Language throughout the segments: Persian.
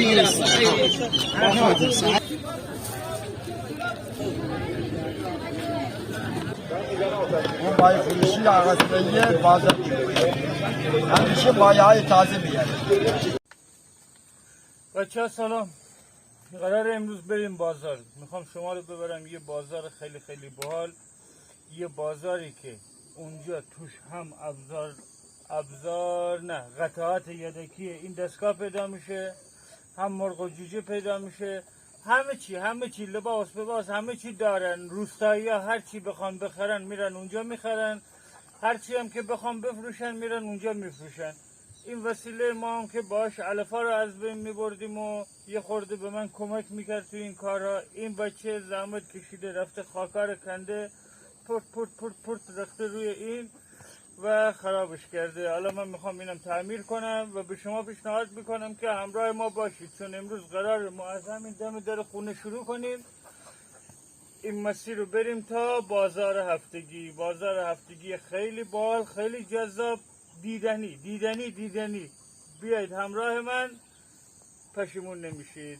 اون مایه فروشی آغازیه بازار همیشه مایه های تازه میاره. بچه ها سلام. قرار امروز بریم بازار. میخوام شما رو ببرم یه بازار خیلی خیلی باحال، یه بازاری که اونجا توش هم ابزار نه قطعات یدکی این دستگاه پیدا میشه، هم مرغ و جوجه پیدا میشه، همه چی لباس همه چی دارن. روستایی ها هر چی بخوان بخرن میرن اونجا میخرن، هر چی هم که بخوان بفروشن میرن اونجا میفروشن. این وسیله ما هم که باش علفا رو از بین میبردیم و یه خورده به من کمک میکرد تو این کارها. این بچه زحمت کشیده رفته خاکار کنده، پرت رفته روی این و خرابش کرده. حالا من میخوام اینم تعمیر کنم و به شما پیشنهاد میکنم که همراه ما باشید، چون امروز قرار ما از همین دم در خونه شروع کنیم، این مسیر رو بریم تا بازار هفتگی. بازار هفتگی خیلی باحال، خیلی جذاب، دیدنی. بیایید همراه من، پشیمون نمیشید.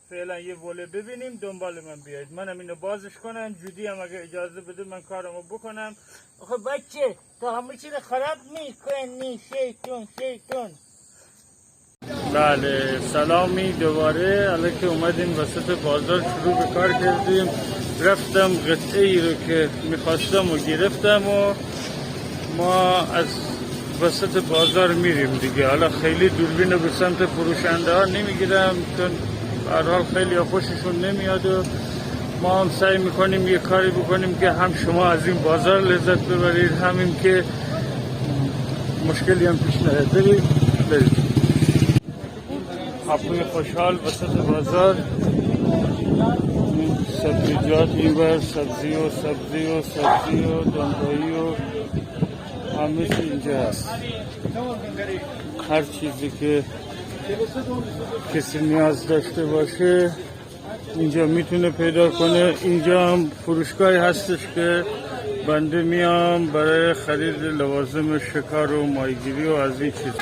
فعلا یه وله ببینیم، دنبال من بیایید. منم اینو بازش کنم، جودی هم اگه اجازه بده من کارمو بکنم. آخه بچه تا همه چیز خراب میکنی، شیطون. بله سلامی دوباره. الان که اومدیم وسط بازار شروع به کار کردیم. رفتم قطعه ای رو که میخواستم و گرفتم و ما از وسط بازار میریم دیگه. حالا خیلی دوربین رو به سمت فروشنده ها نمیگیرم، چون هر حال خیلی خوششون نمیاد و ما هم سعی میکنیم یه کاری بکنیم که هم شما از این بازار لذت ببرید، همین که مشکلی هم پیش نیاد. برید. هاپوی خوشحال وسط بازار، سبزیجات اینور، سبزی و دنبایی و همه چی اینجا هست. هر چیزی که کسی نیاز داشته باشه اینجا میتونه پیدا کنه. اینجا هم فروشگاهی هستش که بنده میام برای خرید لوازم شکار و ماهیگیری و از این چیز.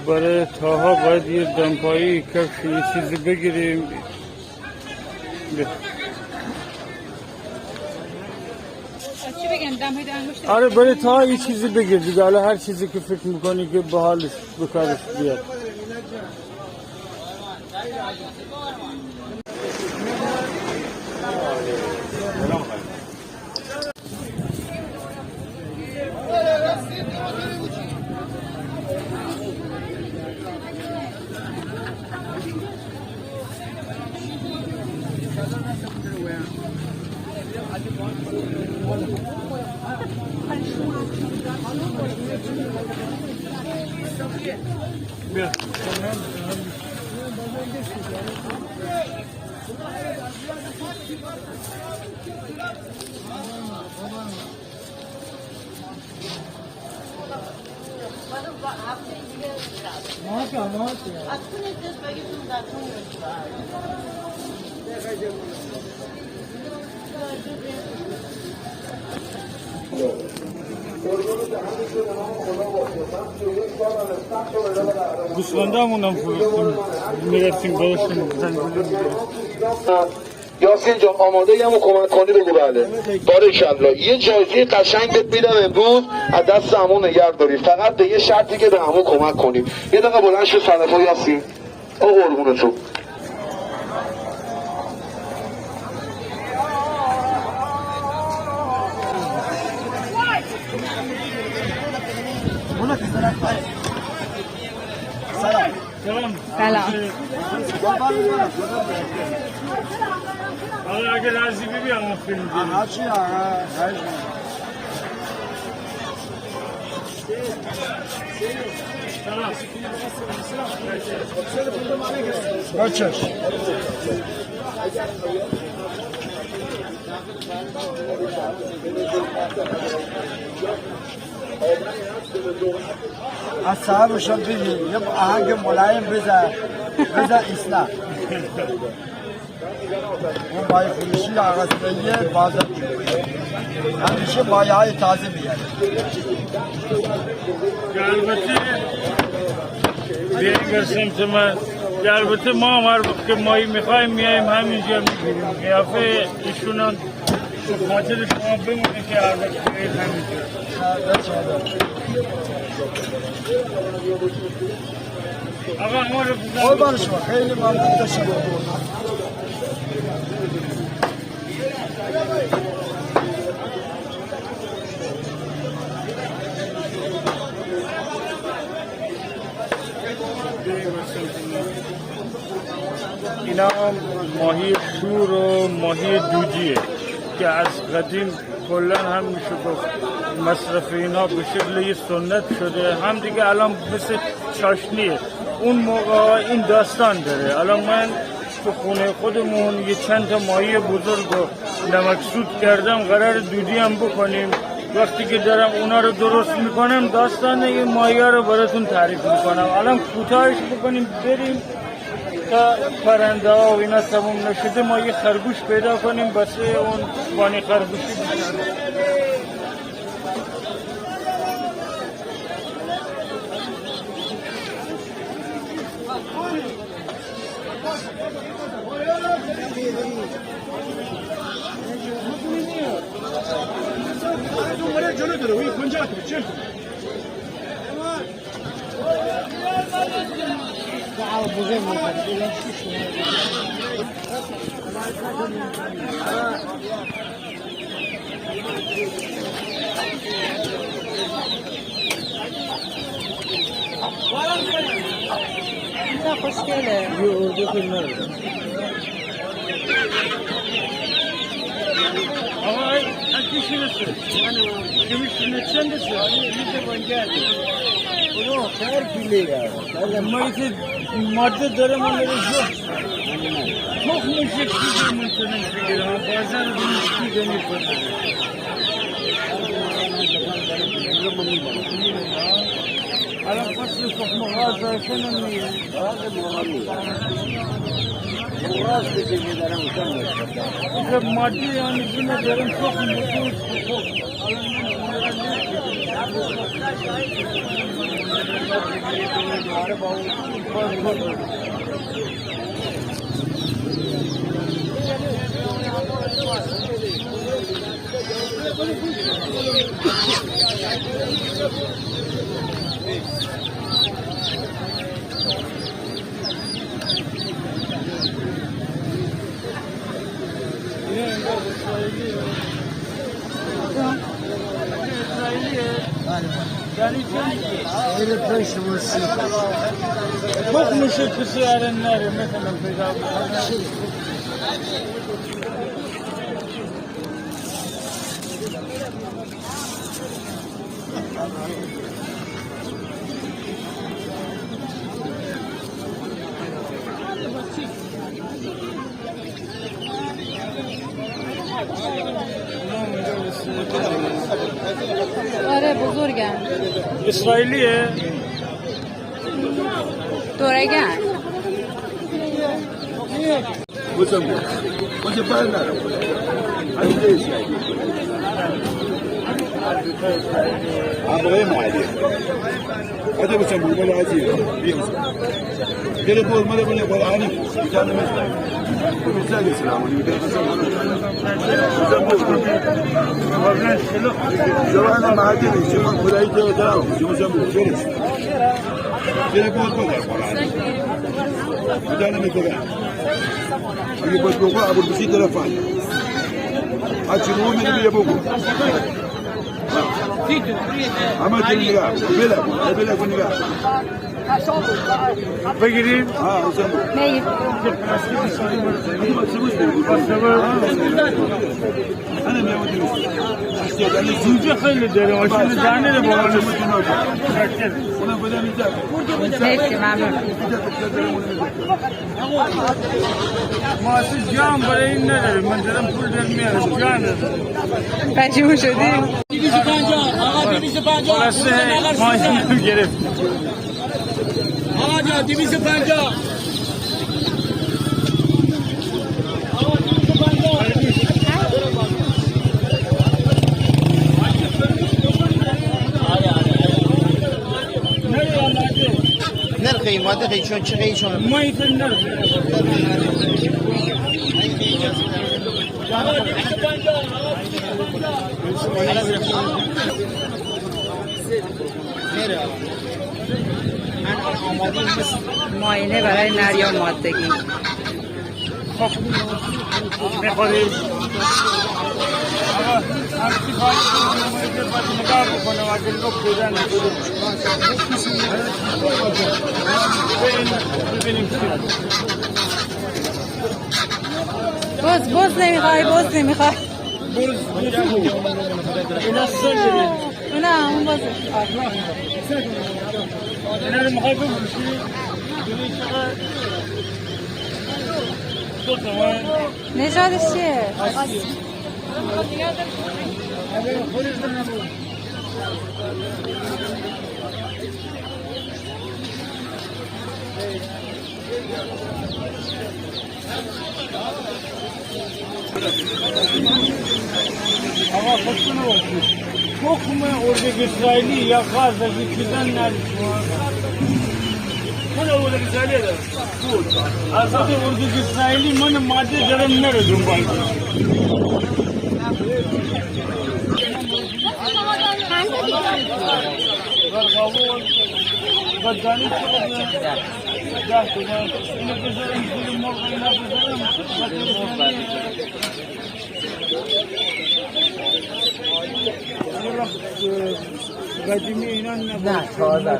برای تاها باید یه دمپایی کفش یه چیزی بگیریم. آره برای تاها یه چیزی بگیر دیگه. حالا هر چیزی که فکر میکنی که به حالش به کارش بیاد. گوسفندامون هم میرفتیم برشتیم یاسین جان آماده یم و کمک کنی بگو بله. بارکالله. یه جایزه قشنگ بهت میدم امروز، از دست همون نگه داری، فقط به یه شرطی که به همون کمک کنیم. یه دقیقه بلند شو صدفا یاسین. او قربون تو. سلام. حالا اگه راضی بیام اون فیلم بچش از صاحبشان بگیم یه آهنگ ملایم بزن اصلاح. اون مایه فروشی آغازیه بازار همیشه مایه های تازه میاره. البته بیاین سمت من. البته ما هم هر وقت که ماهی میخوایم میاییم همینجا میگیریم. قیافه ایشونان خاطر شما بمونه که هر وقت بیایید همینجا. آقا ما رو بزن. قربان شما خیلی ممنون تشکر. اینا ماهی شور و ماهی دودیه که از قدیم کلا هم میشه گفت مصرف اینا به شکل یه سنت شده، هم دیگه الان مثل چاشنیه. اون موقع این داستان داره. الان من تو خونه خودمون یه چند تا ماهی بزرگ و نمکسود کردم، قرار دودی هم بکنیم. وقتی که دارم اونا رو درست میکنم داستان این ماهی ها رو براتون تعریف میکنم. الان کوتاهش بکنیم بریم تا پرنده ها و اینا تموم نشده ما یه خرگوش پیدا کنیم بسه اون بانی خرگوشی بکنیم. نه خوشگله. آقا اکی شنسه کمیشنه چندسه میده بانگرده اونو خیر پیلیه مایت ماده داره من میره çok müşrik çizilmesinin fikri ama bazen bunu çizilmeyi على فصل صحن غازة شنمية هذا إذا مادي يعني كنا درم صحن çok müşrikisi erenler mesela peygamber. آره بزرگم. اسرائیلیه؟ دورگن. هذا بسموه ولا عزيز بيمس قال ما له ولا عارف كان مثلا مثال الاسلام جوانا ما عادي شو خداي ده ترى شو بسموه فيرس قال هذا انا مثلا يبغى بقى ابو بشير تلفان اتشمون اللي بيبغوا ama dinliyor. Böyle dinliyor. بگیریم؟ میگیر. جوجه خیلی داره ماشین دانه رو بالا مرسی ممنون. ما اصلا جام برای این نداریم من دارم پول در میارم جان ندارم پشیمون شدیم. 250 آقا 250 خلاصه ماشین رو گرفت آقا جان 250 نرخ این دقیقه چون چه قیچ شما ما این فیلم نرسیم معاینه برای نریا مادگی میخوریش آقا همچی خواهی کنیم باید نگاه بکنم اگر رو پیدا نکنیم ببینیم چی بز نمیخوای اینا سر ببین نه اون بازه اینا رو میخوای بگوشی ببین چقدر دو تومن نژادش چیه؟ آقا خودتون رو باشید تخم اردک اسرائیلی یا قرض از این چیزن نرید شما من اردک اسرائیلی دارم از اردک اسرائیلی من ماده دارم نره دنبال برقاول بدانی چقدر 10 تومن اینو بذارم زیر مرغ اینا بذارم قدیمی اینا نه 14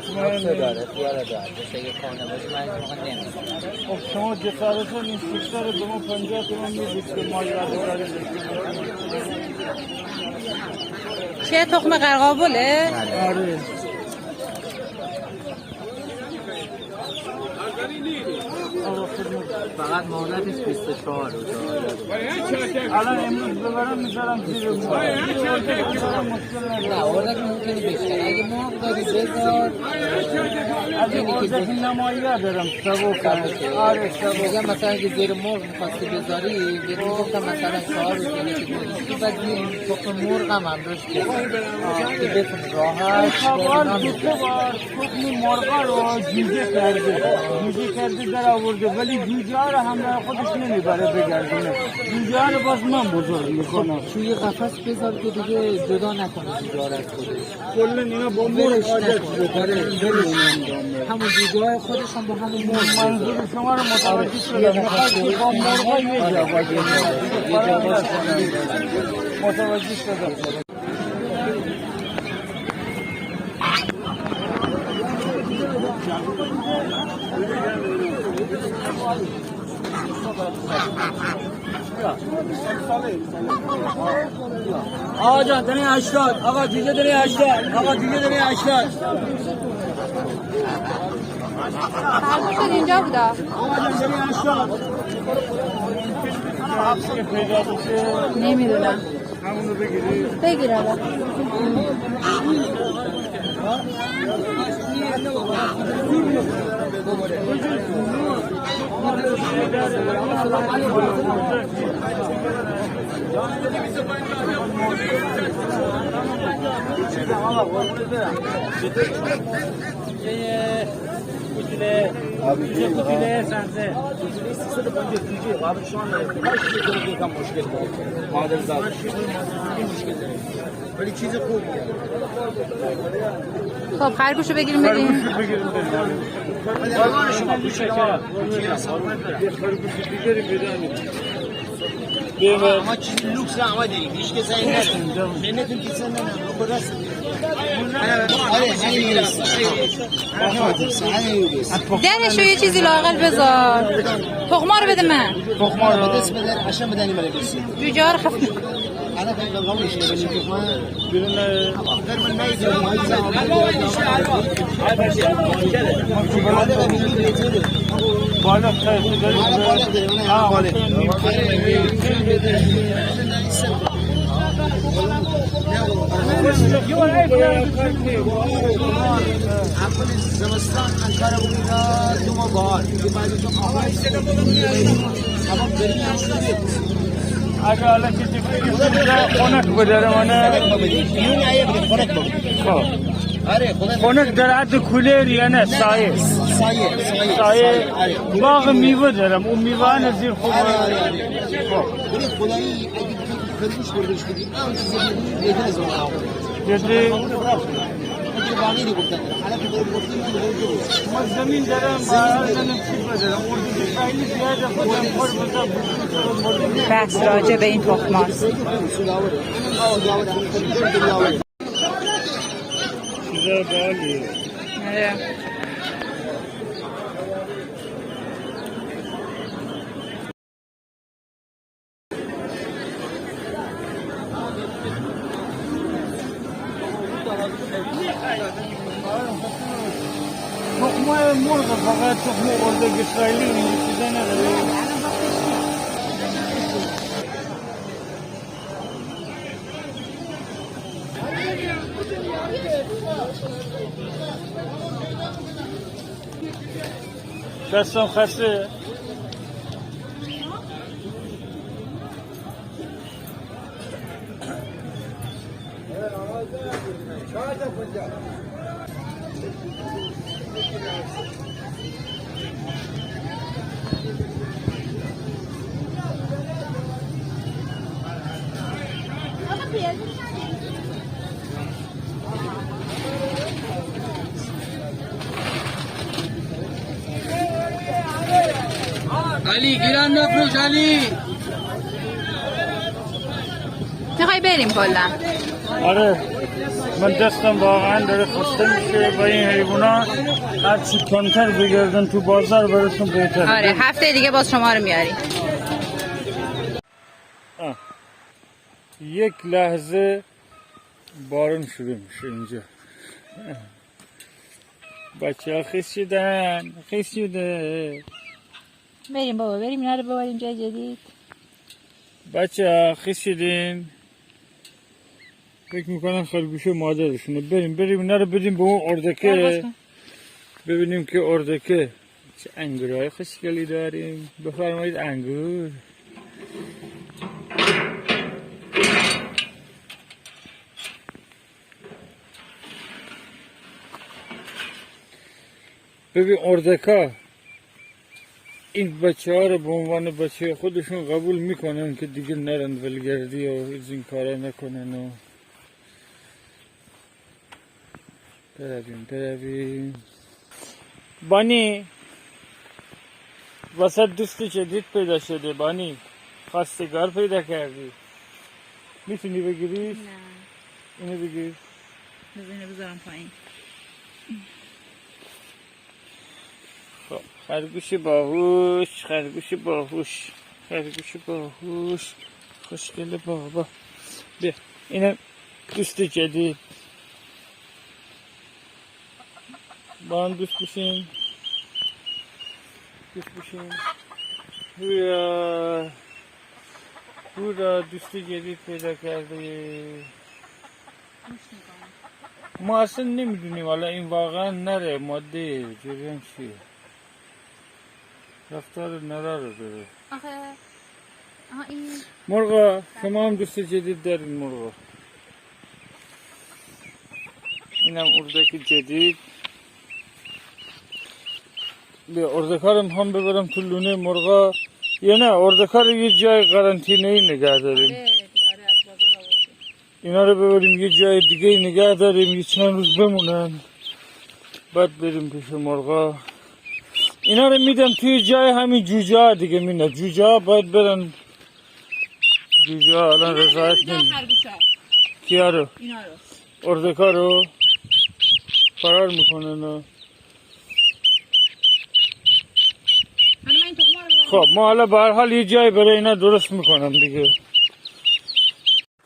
داره خیال داره مثل یه خانه باشه من این موقع نمیدونم خب شما جسارتون این سیکتر رو به ما 50 تومن میدید که ما یادگاری داشتیم چیه تخم قرقاوله؟ آره فقط مهلتش 24 روز الان امروز ببرم میذارم زیر مرغ نه اردک ممکنه بیشتر اگه مرغ داری بذار از این اردک نمایی دارم سبو آره سبو میگم مثلا اگه زیر مرغ میخواستی بذاری بهت میگفتم مثلا 4 روز یعنی که بعد این تخم مرغ هم همراش که بتون راحت خبر دوسته بار تخم مرغا رو جوجه کرده در آورده ولی جوجه ها رو همراه خودش نمیبره بگردونه جوجه ها رو باز من بزرگ میکنم توی قفس بذار که دیگه جدا نکنه جوجه از خودش کلا اینا با مرغ عادت بکنه همون جوجه های خودش هم با همون مرغ منظور شما رو متوجه شدم میخواد با مرغا یه جا باشه متوجه شدم آقا جان دنی 80 آقا دیگه دنی 80 آقا دیگه دنی 80 خرگوش اینجا بودا آقا جان دنی 80 پیدا بشه نمیدونم همونو بگیری بگیرم ولی چیز خوبیه خب خرگوشو بگیریم بریم ما چیز لوکس آمده داریم هیچ که زنگ نکنیم بینتون کسی نمیدونم خود راست درشو یه چیزی لاقل بذار تخما رو بده من تخما رو بده اسم بده عشان بدنی مال بسی جوجه ها رو خفت انا فکر لغو میشه بنی تخما بیرون غیر من نمیدونم بالا خیلی داریم زمستان انکار بودید دو ماه بار که بعدشون آقای اما گرمی هم شده اگه حالا کسی خونک بداره منه بیرون آیه بگید خونک بگید خب آره خونک در حد کولر یا نه سایه سایه باغ میوه دارم اون میوه نزیر خوب ببین خدایی اگه خرگوش بردش بدی اون چیزی بهتر از اون جدی باقی گفتن حالا که گفتیم ما زمین دارم بارا زنم چیز دارم اردوی خیلی زیاده خودم خور بزن بحث راجع به این تخماست. چیزا بالی تخمه مرغ فقط تخمه اردک اسرائیلی این چیزا نداره دستم خسته علی گیرم نفروش علی. میخوای بریم کلا؟ آره من دستم واقعا داره خسته میشه با این حیوانات هرچی کمتر بگردن تو بازار براتون بهتره. آره هفته دیگه باز شما رو میاریم. یک لحظه بارون شروع میشه اینجا. بچه ها خیس شده بریم بابا بریم اینا رو ببریم جای جدید. بچه ها خیس شدین فکر میکنم خرگوش مادرشونه. بریم اینا رو بدیم به اون اردکه ببینیم که اردکه چه انگورهای خوشگلی داریم. بفرمایید انگور. ببین اردکا این بچه ها رو به عنوان بچه خودشون قبول میکنن که دیگه نرن ولگردی و از این کارا نکنن و برویم. بانی وسط دوست جدید پیدا شده. بانی خواستگار پیدا کردی. میتونی بگیریش؟ نه اینو بگیر. اینو بذارم پایین. خرگوش باهوش خوشگل بابا. بیا اینم دوست جدید. با هم دوست بشین. هورا دوست جدید پیدا کرده. ما اصلا نمیدونیم حالا این واقعا نره ماده جریان چیه. رفتار نره رو داره. آخه این مرغا شما هم دوست جدید دارین مرغا. اینم اردک جدید. بیا اردکا رو هم ببرم تو لونه مرغا یا نه اردکا رو یه جای قرنطینه‌ای نگه داریم. اینا رو ببریم یه جای دیگه نگه داریم یه چند روز بمونن بعد بریم پیش مرغا. اینا رو میدم توی جای همین جوجه ها دیگه مینا. جوجه ها باید برن. جوجه ها الان رضایت نمیدن. کیا رو؟ اینا رو اردکا رو فرار میکنن. خب ما حالا به هر حال یه جای برای اینا درست میکنم دیگه.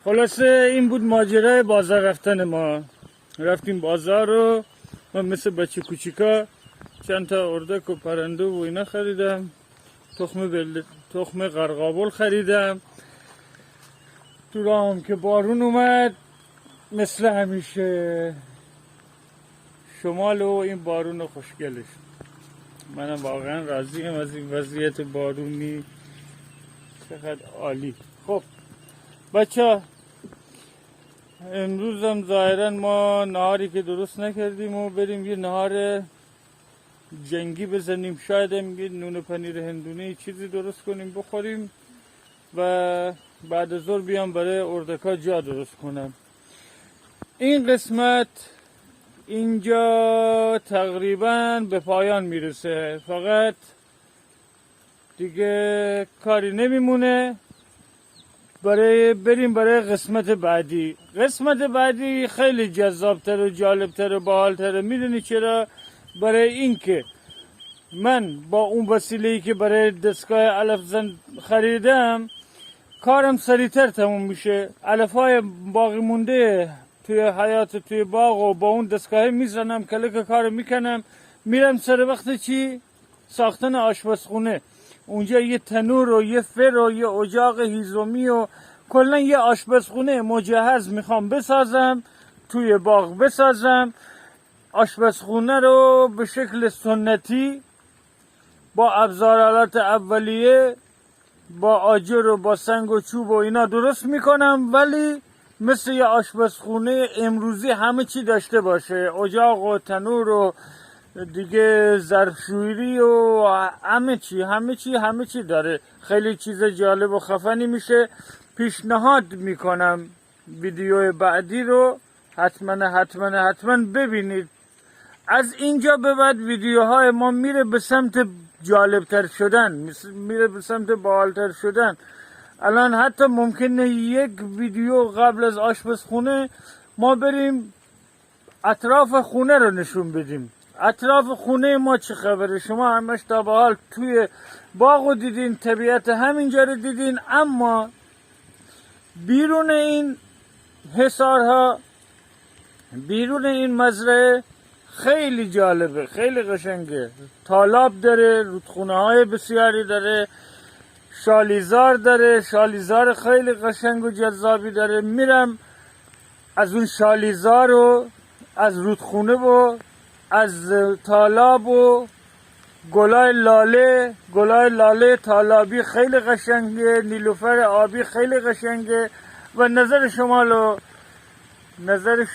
خلاصه این بود ماجرای بازار رفتن ما. رفتیم بازار رو من مثل بچه کوچیکا چند تا اردک و پرنده و اینا خریدم. تخم قرقابل خریدم. تو راهم که بارون اومد مثل همیشه شمال و این بارون خوشگلش. منم واقعا راضیم از این وضعیت بارونی. چقدر عالی. خب بچه امروز هم ظاهرا ما نهاری که درست نکردیم و بریم یه نهار جنگی بزنیم، شاید هم یه نون پنیر هندونه چیزی درست کنیم بخوریم و بعد از ظهر بیام برای اردکا جا درست کنم. این قسمت اینجا تقریبا به پایان میرسه، فقط دیگه کاری نمیمونه بریم برای قسمت بعدی. قسمت بعدی خیلی جذابتر و جالبتر و باحالتره. میدونی چرا؟ برای این که من با اون وسیله‌ای که برای دستگاه علف زن خریدم کارم سریعتر تموم میشه. علف‌های باقی مونده توی حیات توی باغ و با اون دستگاه میزنم، کلک کار میکنم، میرم سر وقت چی؟ ساختن آشپزخونه. اونجا یه تنور و یه فر و یه اجاق هیزومی و کلا یه آشپزخونه مجهز میخوام بسازم، توی باغ بسازم. آشپزخونه رو به شکل سنتی با ابزارالات اولیه، با آجر و با سنگ و چوب و اینا درست میکنم، ولی مثل یه آشپزخونه امروزی همه چی داشته باشه، اجاق و تنور و دیگه ظرفشویی و همه چی داره. خیلی چیز جالب و خفنی میشه. پیشنهاد میکنم ویدیو بعدی رو حتما ببینید. از اینجا به بعد ویدیوهای ما میره به سمت جالبتر شدن، میره به سمت باحالتر شدن. الان حتی ممکنه یک ویدیو قبل از آشپزخونه ما بریم اطراف خونه رو نشون بدیم. اطراف خونه ما چه خبره؟ شما همش تا به حال توی باغو دیدین، طبیعت همینجا رو دیدین، اما بیرون این حصارها، بیرون این مزرعه خیلی جالبه، خیلی قشنگه. تالاب داره، رودخونه های بسیاری داره، شالیزار داره، شالیزار خیلی قشنگ و جذابی داره. میرم از اون شالیزار و از رودخونه و از تالاب و گلای لاله تالابی خیلی قشنگه، نیلوفر آبی خیلی قشنگه و نظر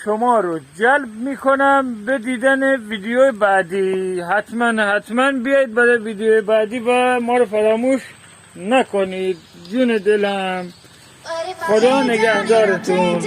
شما رو جلب میکنم به دیدن ویدیو بعدی. حتما بیایید برای ویدیو بعدی و ما رو فراموش نکنید. جون دلم، خدا نگهدارتون.